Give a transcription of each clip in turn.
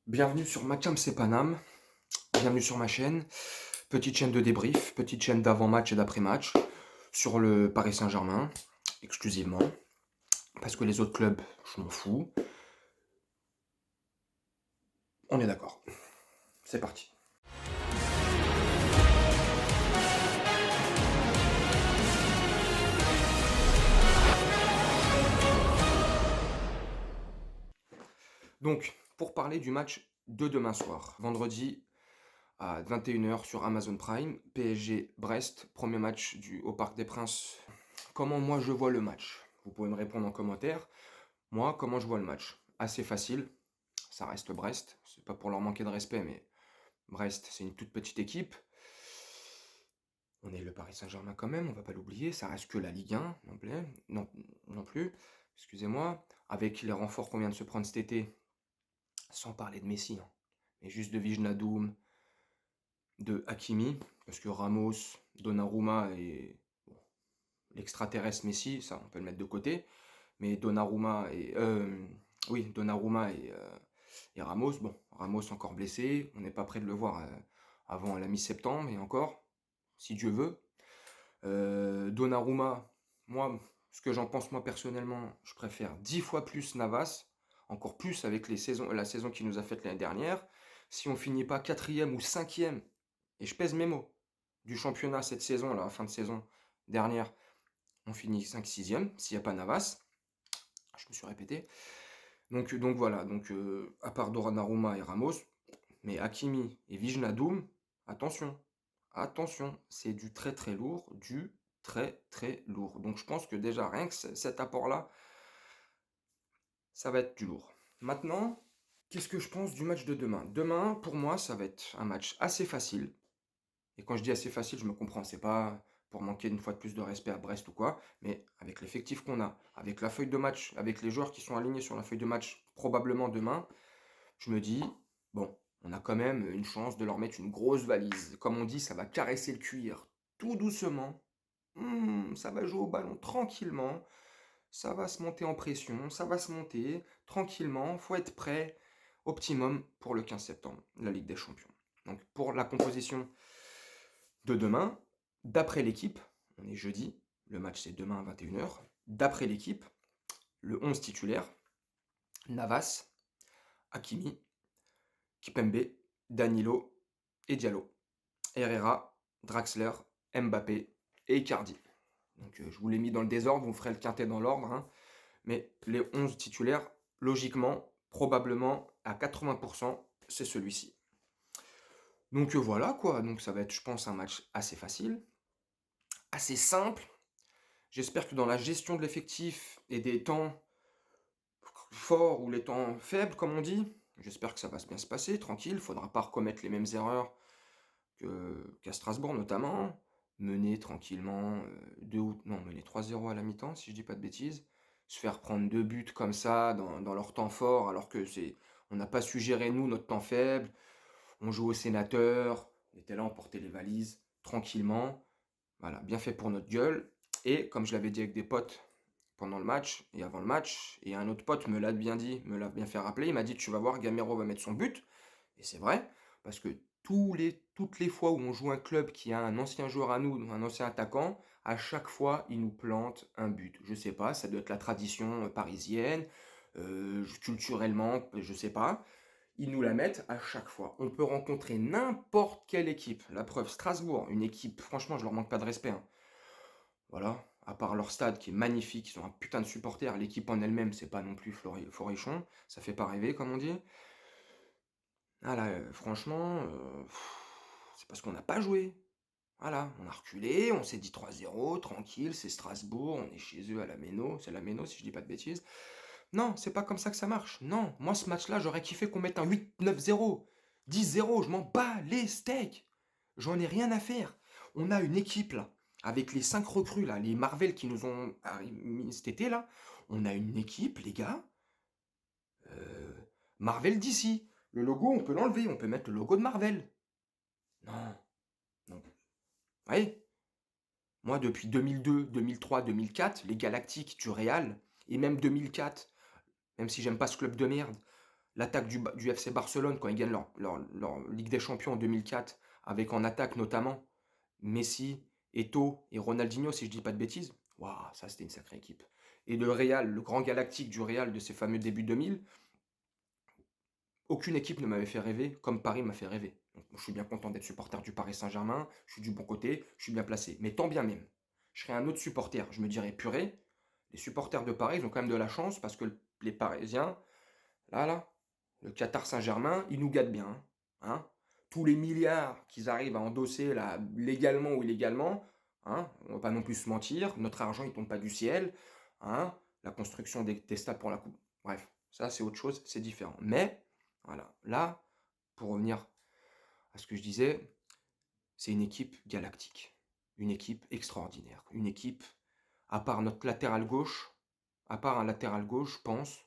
Bienvenue sur Mathiam c'est Paname, bienvenue sur ma chaîne, petite chaîne de débrief, petite chaîne d'avant-match et d'après-match, sur le Paris Saint-Germain, exclusivement, parce que les autres clubs, je m'en fous. On est d'accord, c'est parti. Donc, pour parler du match de demain soir, vendredi à 21 h sur Amazon Prime, PSG-Brest, premier match au Parc des Princes. Comment moi je vois le match? Vous pouvez me répondre en commentaire. Moi, comment je vois le match? Assez facile, ça reste Brest, c'est pas pour leur manquer de respect, mais Brest, c'est une toute petite équipe. On est le Paris Saint-Germain quand même, on va pas l'oublier, ça reste que la Ligue 1, non plus, excusez-moi. Avec les renforts qu'on vient de se prendre cet été, sans parler de Messi, hein, mais juste de Wijnaldum, de Hakimi, parce que Ramos, Donnarumma et bon, l'extraterrestre Messi, ça on peut le mettre de côté, mais Donnarumma et Ramos, bon, Ramos encore blessé, on n'est pas prêt de le voir avant la mi-septembre, et encore, si Dieu veut. Donnarumma, moi, ce que j'en pense moi personnellement, je préfère 10 fois plus Navas, encore plus avec la saison qu'il nous a faite l'année dernière. Si on finit pas quatrième ou cinquième, et je pèse mes mots, du championnat cette saison, là, fin de saison dernière, on finit 5-6e, s'il n'y a pas Navas. Je me suis répété. Donc voilà, à part Donnarumma et Ramos, mais Hakimi et Wijnaldum, attention, attention, c'est du très très lourd, du très très lourd. Donc je pense que déjà rien que cet apport-là, ça va être du lourd. Maintenant, qu'est-ce que je pense du match de demain? Demain, pour moi, ça va être un match assez facile. Et quand je dis assez facile, je me comprends, c'est pas pour manquer une fois de plus de respect à Brest ou quoi, mais avec l'effectif qu'on a, avec la feuille de match, avec les joueurs qui sont alignés sur la feuille de match probablement demain, je me dis, bon, on a quand même une chance de leur mettre une grosse valise. Comme on dit, ça va caresser le cuir tout doucement. Ça va jouer au ballon tranquillement. Ça va se monter en pression. Ça va se monter tranquillement. Faut être prêt optimum pour le 15 septembre, la Ligue des Champions. Donc pour la composition de demain, d'après l'équipe, on est jeudi, le match c'est demain à 21 h. D'après l'équipe, le 11 titulaire, Navas, Hakimi, Kipembe, Danilo et Diallo. Herrera, Draxler, Mbappé et Icardi. Donc je vous l'ai mis dans le désordre, vous ferez le quintet dans l'ordre. Hein. Mais les 11 titulaires, logiquement, probablement à 80%, c'est celui-ci. Donc voilà quoi, donc ça va être je pense un match assez facile, assez simple. J'espère que dans la gestion de l'effectif et des temps forts ou les temps faibles comme on dit, j'espère que ça va bien se passer, tranquille, il ne faudra pas recommettre les mêmes erreurs qu'à Strasbourg notamment, mener tranquillement, mener 3-0 à la mi-temps, si je dis pas de bêtises, se faire prendre 2 buts comme ça dans leur temps fort, alors que on n'a pas su gérer nous notre temps faible, on joue au sénateur, on était là, on portait les valises tranquillement, voilà, bien fait pour notre gueule, et comme je l'avais dit avec des potes pendant le match et avant le match, et un autre pote me l'a bien dit, me l'a bien fait rappeler, il m'a dit tu vas voir, Gamero va mettre son but, et c'est vrai, parce que toutes les fois où on joue un club qui a un ancien joueur à nous, un ancien attaquant, à chaque fois, il nous plante un but. Je sais pas, ça doit être la tradition parisienne, culturellement, je sais pas. Ils nous la mettent à chaque fois. On peut rencontrer n'importe quelle équipe. La preuve, Strasbourg, une équipe, franchement, je leur manque pas de respect. Hein. Voilà, à part leur stade qui est magnifique, ils ont un putain de supporters, l'équipe en elle-même, c'est pas non plus forichon, ça fait pas rêver, comme on dit. Ah là, franchement, c'est parce qu'on n'a pas joué. Voilà, on a reculé, on s'est dit 3-0, tranquille, c'est Strasbourg, on est chez eux à la Méno, c'est la Méno si je dis pas de bêtises. Non, c'est pas comme ça que ça marche. Non, moi ce match-là, j'aurais kiffé qu'on mette un 8-9-0, 10-0, je m'en bats les steaks. J'en ai rien à faire. On a une équipe là, avec les 5 recrues là, les Marvel qui nous ont mis cet été là. On a une équipe, les gars, euh, Marvel d'ici. Le logo, on peut l'enlever, on peut mettre le logo de Marvel. Non, non. Ouais, moi depuis 2002, 2003, 2004, les Galactiques du Real, et même 2004, même si j'aime pas ce club de merde, L'attaque du FC Barcelone quand ils gagnent leur Ligue des Champions en 2004, avec en attaque notamment Messi, Eto'o et Ronaldinho, si je dis pas de bêtises. Waouh, ça c'était une sacrée équipe. Et le Real, le grand galactique du Real de ces fameux débuts 2000, aucune équipe ne m'avait fait rêver comme Paris m'a fait rêver. Donc, je suis bien content d'être supporter du Paris Saint-Germain, je suis du bon côté, je suis bien placé. Mais tant bien même, je serais un autre supporter. Je me dirais, purée, les supporters de Paris, ils ont quand même de la chance parce que les Parisiens, là, le Qatar Saint-Germain, ils nous gâtent bien. Hein. Tous les milliards qu'ils arrivent à endosser là, légalement ou illégalement, hein, on ne va pas non plus se mentir, notre argent il tombe pas du ciel, hein, la construction des stades pour la coupe. Bref, ça c'est autre chose, c'est différent. Mais voilà, là, pour revenir à ce que je disais, c'est une équipe galactique, une équipe extraordinaire, une équipe, à part notre latéral gauche, à part un latéral gauche, je pense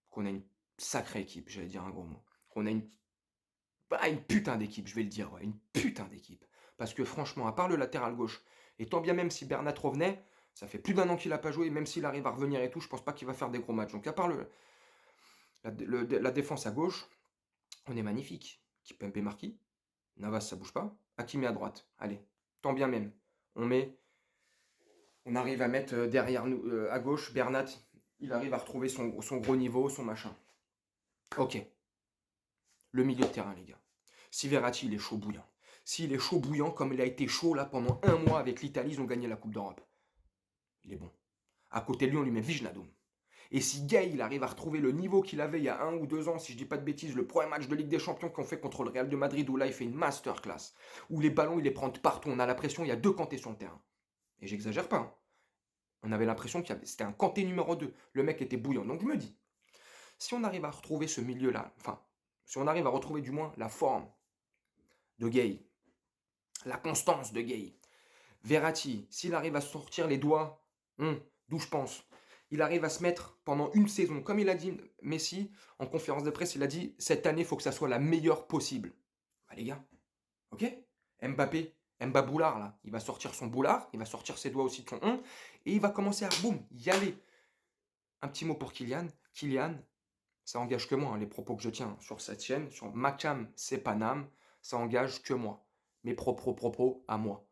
qu'on a une sacrée équipe, j'allais dire un gros mot. Qu'on a une putain d'équipe, je vais le dire, ouais, une putain d'équipe. Parce que franchement, à part le latéral gauche, et tant bien même si Bernat revenait, ça fait plus d'un an qu'il n'a pas joué, même s'il arrive à revenir et tout, je pense pas qu'il va faire des gros matchs. Donc à part la défense à gauche, on est magnifique. Kimpembe Marquis, Navas ça bouge pas, Hakimi à droite, allez, tant bien même. On arrive à mettre derrière nous, à gauche, Bernat, il arrive à retrouver son gros niveau, son machin. Ok, le milieu de terrain les gars. Si Verratti il est chaud bouillant, s'il est chaud bouillant comme il a été chaud là pendant un mois avec l'Italie, ils ont gagné la Coupe d'Europe. Il est bon. À côté de lui, on lui met Wijnaldum. Et si Gay, il arrive à retrouver le niveau qu'il avait il y a 1 ou 2 ans, si je dis pas de bêtises, le premier match de Ligue des Champions qu'on fait contre le Real de Madrid, où là il fait une masterclass, où les ballons il les prend de partout, on a l'impression qu'il y a 2 Kanté sur le terrain. Et j'exagère pas. Hein. On avait l'impression que c'était un Kanté numéro 2. Le mec était bouillant. Donc je me dis, si on arrive à retrouver ce milieu-là, enfin, si on arrive à retrouver du moins la forme de Gay, la constance de Gay, Verratti, s'il arrive à sortir les doigts, d'où je pense, il arrive à se mettre pendant une saison, comme il a dit Messi, en conférence de presse, il a dit, cette année, il faut que ça soit la meilleure possible. Bah les gars, ok. Mbaboulard, là, il va sortir son boulard, il va sortir ses doigts aussi de son et il va commencer à, boum, y aller. Un petit mot pour Kylian. Kylian, ça engage que moi, hein, les propos que je tiens sur cette chaîne, sur Macam, c'est Paname, ça engage que moi. Mes propos à moi.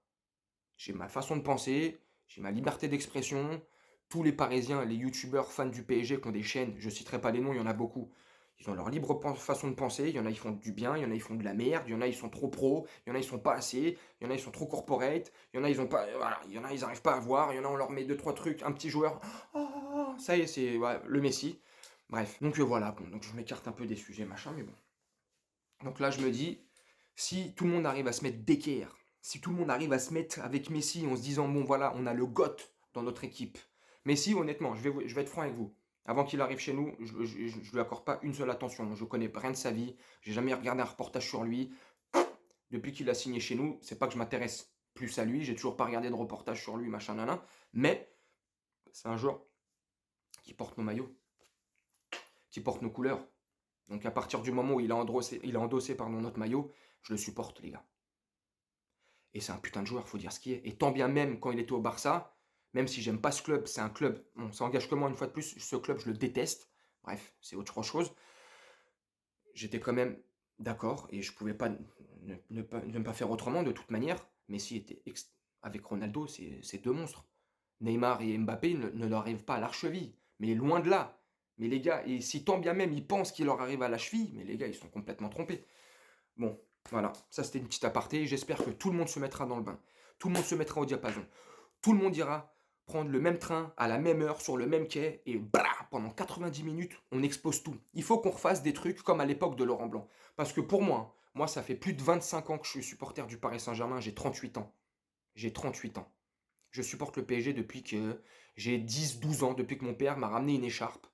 J'ai ma façon de penser, j'ai ma liberté d'expression. Tous les Parisiens, les youtubeurs fans du PSG qui ont des chaînes, je citerai pas les noms, il y en a beaucoup. Ils ont leur libre façon de penser, il y en a ils font du bien, il y en a ils font de la merde, il y en a ils sont trop pro, il y en a ils sont pas assez, il y en a ils sont trop corporate, il y en a ils ont pas voilà, il y en a ils arrivent pas à voir, il y en a on leur met 2 3 trucs, un petit joueur, ça y est, c'est ouais, le Messi. Bref, donc voilà, bon, donc je m'écarte un peu des sujets machin mais bon. Donc là je me dis si tout le monde arrive à se mettre d'équerre, si tout le monde arrive à se mettre avec Messi en se disant bon voilà, on a le GOAT dans notre équipe. Messi, honnêtement, je vais être franc avec vous. Avant qu'il arrive chez nous, je ne lui accorde pas une seule attention. Je connais rien de sa vie. J'ai jamais regardé un reportage sur lui. Depuis qu'il a signé chez nous, c'est pas que je m'intéresse plus à lui. J'ai toujours pas regardé de reportage sur lui, machin, nana. Mais c'est un joueur qui porte nos maillots, qui porte nos couleurs. Donc à partir du moment où il a endossé pardon, notre maillot, je le supporte, les gars. Et c'est un putain de joueur, faut dire ce qui est. Et tant bien même quand il était au Barça, même si j'aime pas ce club, c'est un club, bon, ça engage que moi une fois de plus, ce club je le déteste. Bref, c'est autre chose. J'étais quand même d'accord et je pouvais pas ne pas faire autrement de toute manière. Messi était avec Ronaldo, c'est 2 monstres. Neymar et Mbappé ne leur arrivent pas à l'archeville, mais loin de là. Mais les gars, et si tant bien même ils pensent qu'il leur arrive à la cheville, mais les gars, ils sont complètement trompés. Bon, voilà, ça c'était une petite aparté. J'espère que tout le monde se mettra dans le bain. Tout le monde se mettra au diapason. Tout le monde ira prendre le même train à la même heure sur le même quai et pendant 90 minutes, on expose tout. Il faut qu'on refasse des trucs comme à l'époque de Laurent Blanc. Parce que pour moi, ça fait plus de 25 ans que je suis supporter du Paris Saint-Germain. J'ai 38 ans. J'ai 38 ans. Je supporte le PSG depuis que j'ai 10-12 ans, depuis que mon père m'a ramené une écharpe.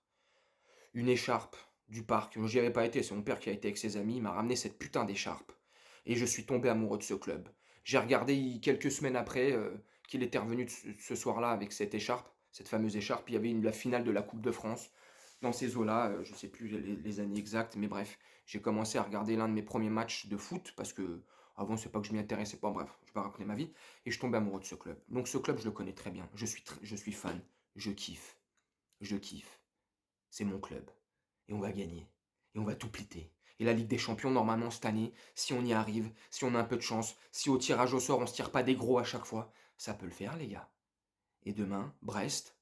Une écharpe du parc. J'y avais pas été, c'est mon père qui a été avec ses amis, il m'a ramené cette putain d'écharpe. Et je suis tombé amoureux de ce club. J'ai regardé quelques semaines après qu'il était revenu ce soir-là avec cette écharpe, cette fameuse écharpe. Il y avait la finale de la Coupe de France dans ces eaux-là, je sais plus les années exactes, mais bref, j'ai commencé à regarder l'un de mes premiers matchs de foot parce que avant c'est pas que je m'y intéressais pas, bref, je vais pas raconter ma vie et je tombais amoureux de ce club. Donc ce club je le connais très bien, je suis fan, je kiffe, c'est mon club et on va gagner. et on va tout pliter. Et la Ligue des Champions, normalement, cette année, si on y arrive, si on a un peu de chance, si au tirage au sort, on se tire pas des gros à chaque fois, ça peut le faire, les gars. Et demain, Brest,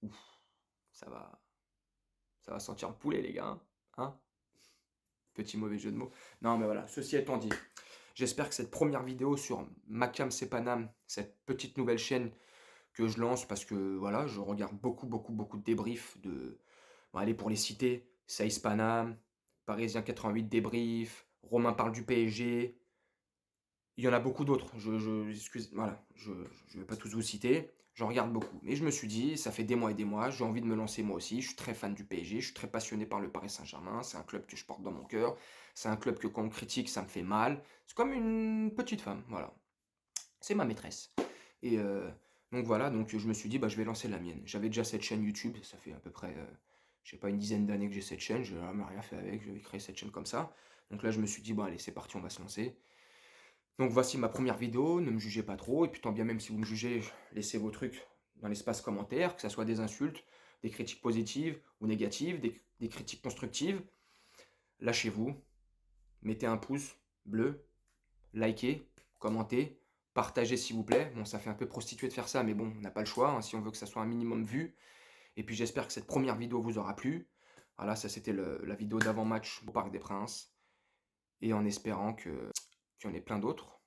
ouf, ça va, ça va sentir le poulet, les gars. Hein. Petit mauvais jeu de mots. Non, mais voilà, ceci étant dit, j'espère que cette première vidéo sur Makam Sepanam, cette petite nouvelle chaîne que je lance parce que voilà, je regarde beaucoup de débriefs de. Bon, allez, pour les citer, Saïs Panam, Parisien 88 débrief, Romain parle du PSG. Il y en a beaucoup d'autres. Voilà, je vais pas tous vous citer. J'en regarde beaucoup. Mais je me suis dit, ça fait des mois et des mois, j'ai envie de me lancer moi aussi. Je suis très fan du PSG, je suis très passionné par le Paris Saint-Germain. C'est un club que je porte dans mon cœur. C'est un club que quand on critique, ça me fait mal. C'est comme une petite femme, voilà. C'est ma maîtresse. Et donc voilà, donc je me suis dit, bah, je vais lancer la mienne. J'avais déjà cette chaîne YouTube, ça fait à peu près, je sais pas, une dizaine d'années que j'ai cette chaîne. Je n'ai rien fait avec, je vais créer cette chaîne comme ça. Donc là, je me suis dit, bon, allez, c'est parti, on va se lancer. Donc voici ma première vidéo, ne me jugez pas trop, et puis tant bien même si vous me jugez, laissez vos trucs dans l'espace commentaire, que ce soit des insultes, des critiques positives ou négatives, des critiques constructives. Lâchez-vous, mettez un pouce bleu, likez, commentez, partagez s'il vous plaît. Bon, ça fait un peu prostitué de faire ça, mais bon, on n'a pas le choix, hein, si on veut que ça soit un minimum vu. Et puis j'espère que cette première vidéo vous aura plu. Voilà, ça c'était la vidéo d'avant-match au Parc des Princes. Et en espérant qu'il y en ait plein d'autres.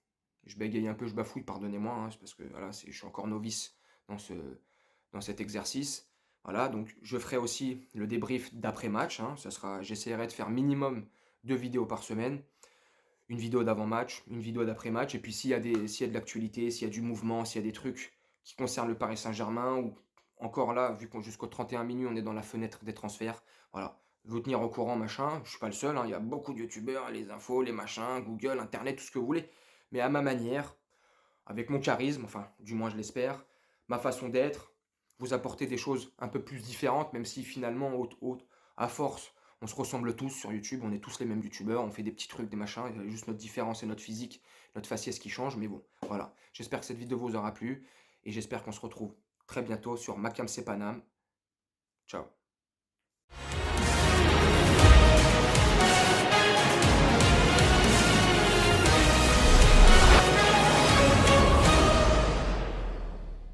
Je bégaye un peu, je bafouille, pardonnez-moi, hein, c'est parce que voilà, je suis encore novice dans cet exercice. Voilà, donc je ferai aussi le débrief d'après-match. Hein, j'essaierai de faire minimum 2 vidéos par semaine. Une vidéo d'avant-match, une vidéo d'après-match. Et puis s'il y a de l'actualité, s'il y a du mouvement, s'il y a des trucs qui concernent le Paris Saint-Germain, ou encore là, vu qu'on jusqu'au 31 minuit, on est dans la fenêtre des transferts, voilà, vous tenir au courant, machin. Je suis pas le seul, hein, il y a beaucoup de youtubeurs, les infos, les machins, Google, Internet, tout ce que vous voulez. Mais à ma manière, avec mon charisme, enfin, du moins je l'espère, ma façon d'être, vous apporter des choses un peu plus différentes, même si finalement, à force, on se ressemble tous sur YouTube, on est tous les mêmes youtubeurs, on fait des petits trucs, des machins, il y a juste notre différence et notre physique, notre faciès qui change, mais bon, voilà. J'espère que cette vidéo vous aura plu, et j'espère qu'on se retrouve très bientôt sur Makam Sepanam. Ciao.